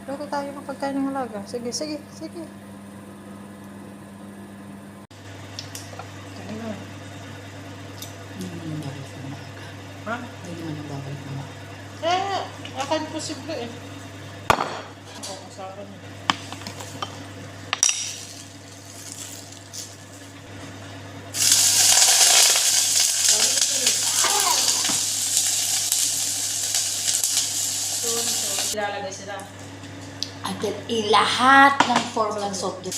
Luto tayo ng pagkain ng alaga. Sige, sige, sige. Kain na. Hindi naman nababalik na maaga. Ha? Hindi naman nababalik na maaga. Akad posible eh. Ako kasaran eh. Ilalagay sila. Until lahat ng form ng soft drink.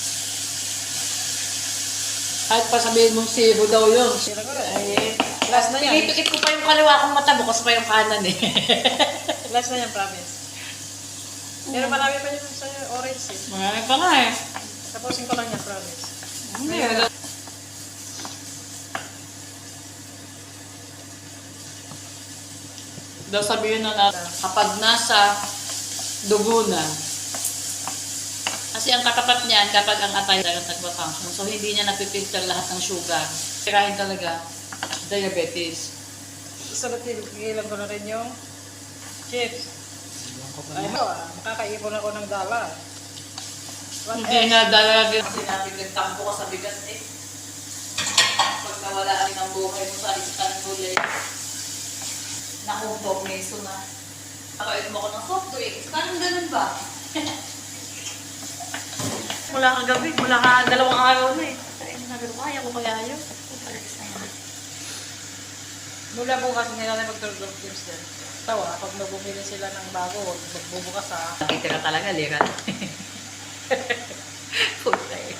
Kahit pa sabihin mong zero daw yun. Sila ko rin. Ay, Last na yan. pinipikit ko pa yung kaliwa kong mata, bukas pa yung kanan eh. Last na yan, promise. Pero marami pa yun sa orange eh. Marami pa nga eh. Tapusin ko lang yan, promise. Ngayon, daw sabihin na natin, kapag nasa dugo na, kasi ang katapat niyan, kapag ang atay talagang nagpa-function, so hindi niya napipilter lahat ng sugar. Tirahin talaga, diabetes. Sunod tigilan ko na rin yung chips. Ay mo makakaipon ako ng dollar. Hindi na dalaga. Kasi natin nagtampo ka sa bigas eh. Pag nawala rin ang buhay mo sa isang gulay, nakumpong meso na. Nakait mo ko ng soft drinks. Parang ganun ba? Mula kagabi, mula ka 2 araw na eh. Kaya ko kaya yun. Mula bukas nila na mag-turtle chips din. Tawa, pag nabumili sila ng bago, magbubukas ha. Nakitira talaga, lirat. Puta eh.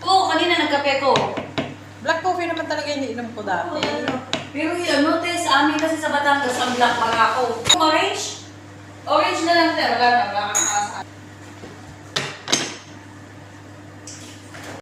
Oo, kanina nagkape ko. Black coffee naman talaga iniinom ko dati. Pero yun, notice, sa amin kasi sa Batangas, ang black mga ako. Orange? Orange na lang tayo, wala na.